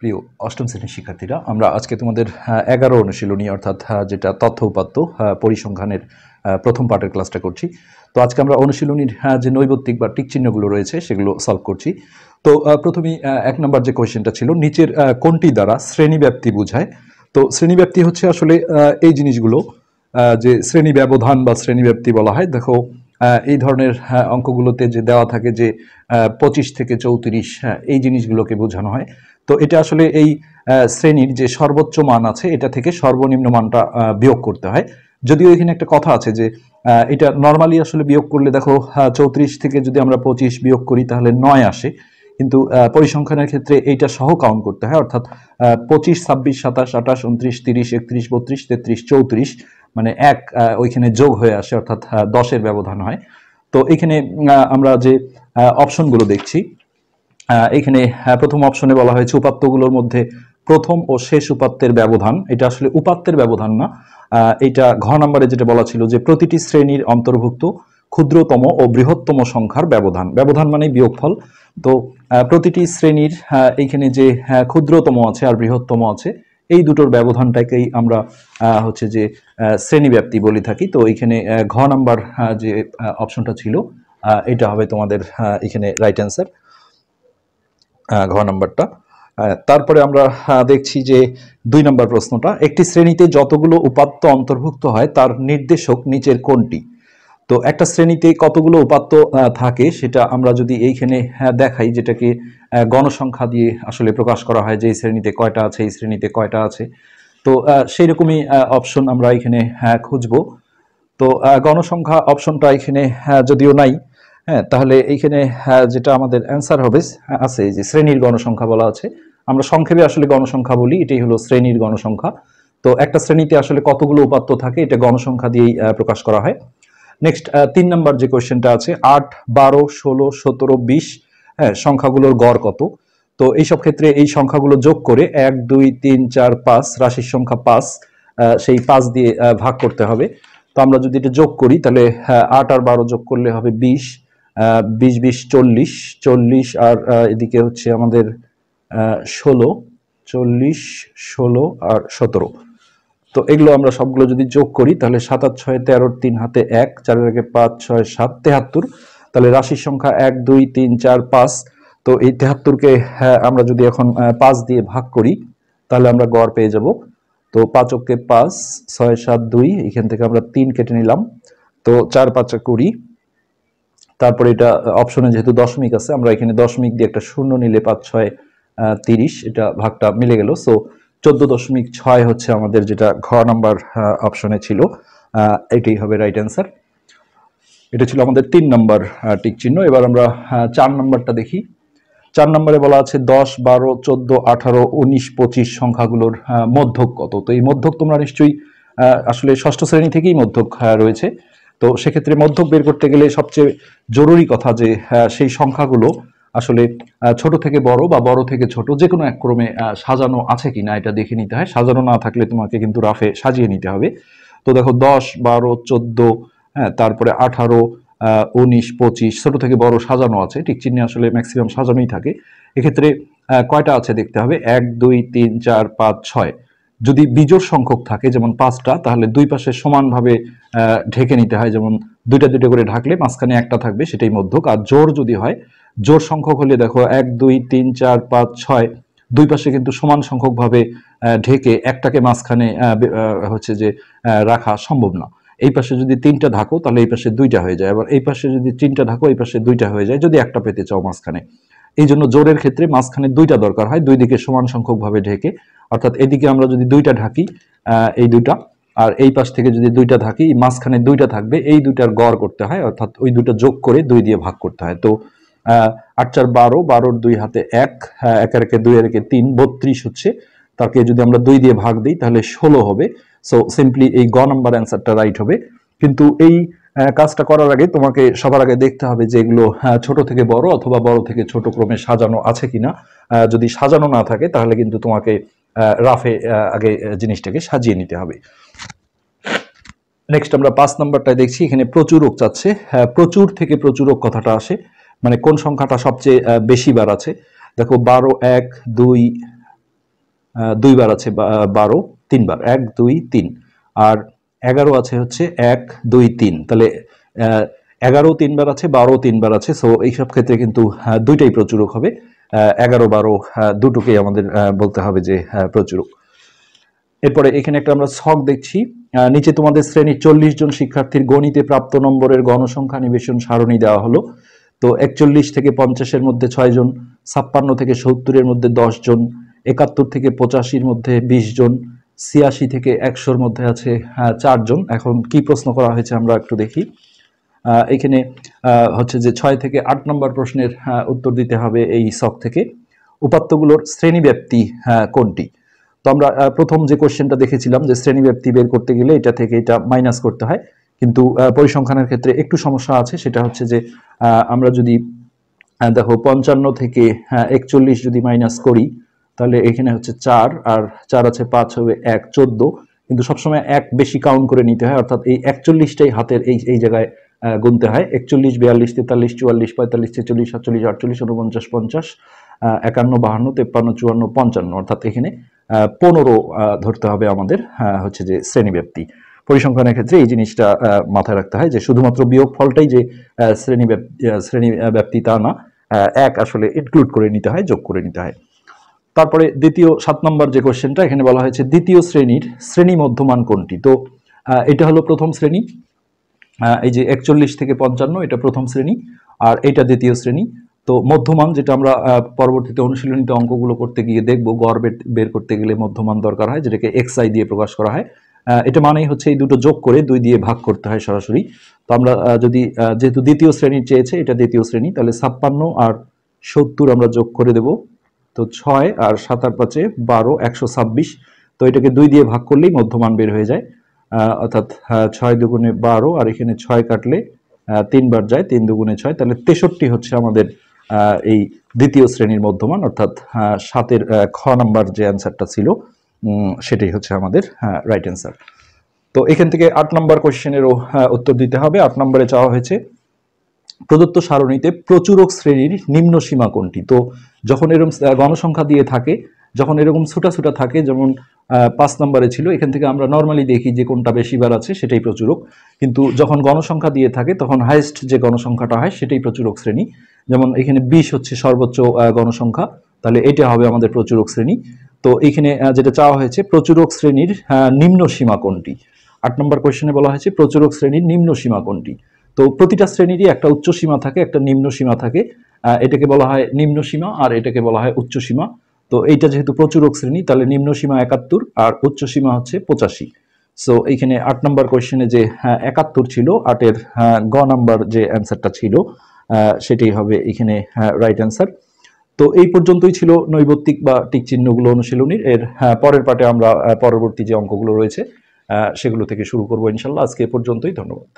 প্রিয় অষ্টম শ্রেণীর শিক্ষার্থীরা, আমরা আজকে তোমাদের 11 অনুশীলনী অর্থাৎ যেটা তথ্য উপাত্ত পরিসংখ্যানের প্রথম পার্টের ক্লাসটা করছি। তো আজকে আমরা অনুশীলনীর যে নৈবত্তিক বা টিক চিহ্নগুলো রয়েছে সেগুলো সলভ করছি। তো প্রথমেই 1 নম্বর যে কোয়েশ্চেনটা ছিল, নিচের কোনটি দ্বারা শ্রেণীব্যাপ্তি বোঝায়। তো শ্রেণীব্যাপ্তি হচ্ছে আসলে এই জিনিসগুলো যে শ্রেণী ব্যবধান বা শ্রেণীব্যাপ্তি বলা হয়। দেখো এই ধরনের অঙ্কগুলোতে যে দেওয়া থাকে যে 25 থেকে 34 এই জিনিসগুলোকে বোঝানো হয়। তো এটা আসলে এই শ্রেণীর যে সর্বোচ্চ মান আছে এটা থেকে সর্বনিম্ন মানটা বিয়োগ করতে হয়। যদিও এখানে একটা কথা আছে যে এটা নর্মালি আসলে বিয়োগ করলে দেখো 34 থেকে যদি আমরা 25 বিয়োগ করি তাহলে 9 আসে, কিন্তু পরিসংখ্যানের ক্ষেত্রে এইটা সহ কাউন্ট করতে হয়, অর্থাৎ 25, 26, 27, 28, 29, 30, 31, 32, 33, 34 মানে এক ওইখানে যোগ হয়ে আসে, অর্থাৎ 10-এর ব্যবধান হয়। তো এখানে আমরা যে অপশনগুলো দেখছি, এখানে প্রথম অপশনে বলা হয়েছে উপাত্তগুলোর মধ্যে প্রথম ও শেষ উপাত্তের ব্যবধান। এটা আসলে উপাত্তের ব্যবধান না, এটা ঘ নম্বরে যেটা বলা ছিল যে প্রতিটি শ্রেণীর অন্তর্ভুক্ত ক্ষুদ্রতম ও বৃহত্তম সংখ্যার ব্যবধান। ব্যবধান মানে বিয়োগফল। তো প্রতিটি শ্রেণীর এইখানে যে ক্ষুদ্রতম আছে আর বৃহত্তম আছে, এই দুটোর ব্যবধানটাকেই আমরা হচ্ছে যে শ্রেণীব্যাপ্তি বলে থাকি। তো এইখানে ঘ নাম্বার যে অপশনটা ছিল এটা হবে তোমাদের এখানে রাইট অ্যান্সার, ঘ নাম্বারটা। তারপরে আমরা দেখছি যে 2 নম্বর প্রশ্নটা, একটি শ্রেণীতে যতগুলো উপাত্ত অন্তর্ভুক্ত হয় তার নির্দেশক নিচের কোনটি। তো একটা শ্রেণীতে কতগুলো উপাত্ত থাকে সেটা আমরা যদি এইখানে দেখাই, যেটাকে গণসংখ্যা দিয়ে আসলে প্রকাশ করা হয় যে এই শ্রেণীতে কয়টা আছে, এই শ্রেণীতে কয়টা আছে। তো সেই রকমই অপশন আমরা এখানে খুঁজবো। তো গণসংখ্যা অপশনটা এখানে যদিও নাই, হ্যাঁ, তাহলে এইখানে যেটা আমাদের অ্যান্সার হবে আছে যে শ্রেণীর গণসংখ্যা বলা আছে। আমরা সংক্ষেপে আসলে গণসংখ্যা বলি, এটাই হলো শ্রেণীর গণসংখ্যা। তো একটা শ্রেণীতে আসলে কতগুলো উপাত্ত থাকে এটা গণসংখ্যা দিয়েই প্রকাশ করা হয়। নেক্সট 3 নম্বর যে কোয়েশ্চেনটা আছে, 8, 12, 16, 17, 20 হ্যাঁ সংখ্যাগুলোর গড় কত। তো এইসব ক্ষেত্রে এই সংখ্যাগুলো যোগ করে 1, 2, 3, 4, 5 রাশির সংখ্যা 5, সেই 5 দিয়ে ভাগ করতে হবে। তো আমরা যদি এটা যোগ করি তাহলে 8 আর 12 যোগ করলে হবে 20, 20, 20, 40, 40 আর এদিকে হচ্ছে আমাদের 16, 40, 16 আর 17। তো এগুলো আমরা সবগুলো যদি যোগ করি তাহলে 7 আর 6 13, 3 হাতে 1, 4 এর আগে 5, 6, 7 73। তাহলে রাশির সংখ্যা 1, 2, 3, 4, 5। তো এই 73কে আমরা যদি এখন 5 দিয়ে ভাগ করি তাহলে আমরা গড় পেয়ে যাব। তো 5 অক্ষে 5, 6, 7, 2, এখান থেকে আমরা 3 কেটে নিলাম। তো 4, 5, 20। তারপরে এটা অপশনে যেহেতু দশমিক আছে, আমরা এখানে দশমিক দিয়ে একটা শূন্য নিলে 5, 6, 30, এটা ভাগটা মিলে গেল। সো 14.6 হচ্ছে আমাদের যেটা ঘ নাম্বার অপশনে ছিল, এটাই হবে রাইট অ্যান্সার। এটা ছিল আমাদের 3 নাম্বার টিক চিহ্ন। এবার আমরা 4 নাম্বারটা দেখি। 4 নম্বরে বলা আছে 10, 12, 14, 18, 19, 25 সংখ্যাগুলোর মধ্যক কত। তো এই মধ্যক তোমরা নিশ্চয়ই আসলে ষষ্ঠ শ্রেণী থেকেই মধ্যক রয়েছে। তো সেক্ষেত্রে মধ্যক বের করতে গেলে সবচেয়ে জরুরি কথা যে সেই সংখ্যাগুলো আসলে ছোট থেকে বড় বা বড় থেকে ছোট যে কোনো এক ক্রমে সাজানো আছে কিনা এটা দেখে নিতে হয়। সাজানো না থাকলে তোমাকে কিন্তু রাফে সাজিয়ে নিতে হবে। তো দেখো 10, 12, 14, হ্যাঁ, তারপরে 18, 19, 25 ছোট থেকে বড় সাজানো আছে। টিক চিহ্নে আসলে ম্যাক্সিমাম সাজানোই থাকে। এক্ষেত্রে কয়টা আছে দেখতে হবে, 1, 2, 3, 4, 5, 6। যদি বিজোড় সংখ্যক থাকে যেমন 5টা, তাহলে দুই পাশে সমানভাবে ঢেকে নিতে হয়, যেমন দুইটা দুইটা করে ঢাকলে মাঝখানে একটা থাকবে, সেটাই মধ্যক। আর জোড় যদি হয়, জোড় সংখ্যক হলে দেখো 1, 2, 3, 4, 5, 6 দুই পাশে কিন্তু সমান সংখ্যক ভাবে ঢেকে একটাকে মাঝখানে হচ্ছে যে রাখা সম্ভব না। এই পাশে যদি 3টা ঢাকো তাহলে এই পাশে 2টা হয়ে যায়, আবার এই পাশে যদি 3টা ঢাকো এই পাশে 2টা হয়ে যায় যদি একটা পেতে চাও মাঝখানে। এই জন্য জোড়ের ক্ষেত্রে মাঝখানে 2টা দরকার হয়, দুই দিকে সমান সংখ্যক ভাবে ঢেকে। অর্থাৎ এদিকে আমরা যদি 2টা ঢাকি, এই 2টা, আর এই পাশ থেকে যদি 2টা ঢাকি, মাঝখানে 2টা থাকবে, এই 2টার গড় করতে হয়, অর্থাৎ ওই 2টা যোগ করে 2 দিয়ে ভাগ করতে হয়। তো 8, 4, 12, 12 2 হাতে 1, 1 এর একে 2 এর একে 3, 32 হচ্ছে। তাকে যদি আমরা 2 দিয়ে ভাগ দিই তাহলে 16 হবে। সো সিম্পলি এই গ নাম্বার অ্যান্সারটা রাইট হবে। কিন্তু এই কাজটা করার আগে তোমাকে সবার আগে দেখতে হবে যে এগুলো ছোট থেকে বড় অথবা বড় থেকে ছোট ক্রমে সাজানো আছে কিনা। যদি সাজানো না থাকে তাহলে কিন্তু তোমাকে রাফে আগে জিনিসটাকে সাজিয়ে নিতে হবে। নেক্সট আমরা 5 নাম্বারটায় দেখছি, এখানে প্রচুরক চাচ্ছে। প্রচুর থেকে প্রচুরক কথাটা আসে, মানে কোন সংখ্যাটা সবচেয়ে বেশি বার আছে। দেখো 12, 1, 2, দুইবার আছে 12 তিনবার, 1 2 3। আর 11 আছে হচ্ছে 1 2 3। তাহলে 11 তিনবার আছে, 12 তিনবার আছে। সো এইসব ক্ষেত্রে কিন্তু দুইটাই প্রচুরক হবে। 11 12 দুটোকেই আমাদের বলতে হবে যে প্রচুরক। এরপরে এখানে একটা আমরা ছক দেখছি। নিচে তোমাদের শ্রেণীর 40 জন শিক্ষার্থীর গণিতে প্রাপ্ত নম্বরের গণসংখ্যা নিবেশন সারণী দেওয়া হলো। তো 41 থেকে 50-এর মধ্যে 6 জন, 56 থেকে 70-এর মধ্যে 10 জন, 71 থেকে 85-র মধ্যে 20 জন, 86 থেকে 100-র মধ্যে আছে 4 জন। এখন কি প্রশ্ন করা হয়েছে আমরা একটু দেখি। এখানে হচ্ছে যে 6 থেকে 8 নম্বর প্রশ্নের উত্তর দিতে হবে এই ছক থেকে। উপাত্তগুলোর শ্রেণীব্যাপ্তি কোনটি? তো আমরা প্রথম যে কোশ্চেনটা দেখেছিলাম যে শ্রেণীব্যাপ্তি বের করতে গেলে এটা থেকে এটা মাইনাস করতে হয়, কিন্তু পরিসংখ্যানের ক্ষেত্রে একটু সমস্যা আছে। সেটা হচ্ছে যে আমরা যদি দেখো 55 থেকে 41 যদি মাইনাস করি, তাহলে এখানে হচ্ছে 4, আর 4 আছে 5 হবে 1 14। কিন্তু সবসময় 1 বেশি কাউন্ট করে নিতে হয়, অর্থাৎ এই 41টাই হাতের এই এই জায়গায় গুনতে হয়। 41 42 43 44 45 46 47 48 49 50 51 52 53 54 55, অর্থাৎ এখানে 15 ধরতে হবে আমাদের হচ্ছে যে শ্রেণীব্যাপ্তি। পরিসংখ্যানের ক্ষেত্রে এই জিনিসটা মাথায় রাখতে হয় যে শুধুমাত্র বিয়োগ ফলটাই যে শ্রেণীব্যাপ্তি তা না, 1 আসলে ইনক্লুড করে নিতে হয়, যোগ করে নিতে হয়। তারপরে দ্বিতীয় 7 নম্বর যে কোশ্চেনটা এখানে বলা হয়েছে দ্বিতীয় শ্রেণীর শ্রেণী মধ্যমান কোনটি? তো এটা হলো প্রথম শ্রেণী। এই যে 41 থেকে 55 এটা প্রথম শ্রেণী, আর এটা দ্বিতীয় শ্রেণী। তো মধ্যমান যেটা আমরা পরবর্তীতে অনুশীলনীতে অঙ্কগুলো করতে গিয়ে দেখব, গড় বের করতে গেলে মধ্যমান দরকার হয়, যেটাকে xi দিয়ে প্রকাশ করা হয়। এটা মানেই হচ্ছে এই দুটো যোগ করে 2 দিয়ে ভাগ করতে হয় সরাসরি। তো আমরা যদি যেহেতু দ্বিতীয় শ্রেণীর চেয়েছে, এটা দ্বিতীয় শ্রেণী, তাহলে 56 আর 70 আমরা যোগ করে দেব। তো 6 আর 7 আর 5 12 126। তো এটাকে 2 দিয়ে ভাগ করলেই মধ্যমান বের হয়ে যায়। অর্থাৎ 6 দুগুণে 12, আর এখানে 6 কাটলে 3 বার যায়, 3 দুগুণে 6, তাহলে 63 হচ্ছে আমাদের এই দ্বিতীয় শ্রেণীর মধ্যমান, অর্থাৎ 7-এর খ নাম্বার যে অ্যান্সারটা ছিল সেটাই হচ্ছে আমাদের রাইট অ্যান্সার। তো এখান থেকে 8 নম্বর কোশ্চেনেরও উত্তর দিতে হবে। 8 নম্বরে চাওয়া হয়েছে প্রদত্ত সারণীতে প্রচুরক শ্রেণীর নিম্ন সীমা কোনটি? তো যখন এরকম গণসংখ্যা দিয়ে থাকে, যখন এরকম ছোটা ছোটা থাকে, যেমন 5 নম্বরে ছিল, এখান থেকে আমরা নর্মালি দেখি যে কোনটা বেশি বার আছে সেটাই প্রচুরক। কিন্তু যখন গণসংখ্যা দিয়ে থাকে তখন হাইয়েস্ট যে গণসংখ্যাটা হয় সেটাই প্রচুরক শ্রেণী। যেমন এখানে 20 হচ্ছে সর্বোচ্চ গণসংখ্যা, তাহলে এটা হবে আমাদের প্রচুরক শ্রেণী। তো এইখানে যেটা চাওয়া হয়েছে প্রচুরক শ্রেণীর নিম্ন সীমা কোনটি? 8 নম্বর কোয়েশ্চেনে বলা হয়েছে প্রচুরক শ্রেণীর নিম্ন সীমা কোনটি। তো প্রতিটা শ্রেণীরই একটা উচ্চ সীমা থাকে, একটা নিম্ন সীমা থাকে। এটাকে বলা হয় নিম্ন সীমা, আর এটাকে বলা হয় উচ্চ সীমা। তো এইটা যেহেতু প্রচুরক শ্রেণী, তাহলে নিম্ন সীমা 71 আর উচ্চ সীমা হচ্ছে 85। সো এইখানে 8 নম্বর কোয়েশ্চেনে যে 71 ছিল, 8-এর গ নাম্বার যে অ্যান্সারটা ছিল সেটাই হবে এখানে রাইট অ্যান্সার। তো এই পর্যন্তই ছিল নৈবত্তিক বা টিক চিহ্নগুলো অনুশীলনীর। এর পরের পার্টে আমরা পরবর্তী যে অঙ্কগুলো রয়েছে সেগুলো থেকে শুরু করবো ইনশাল্লাহ। আজকে এ পর্যন্তই, ধন্যবাদ।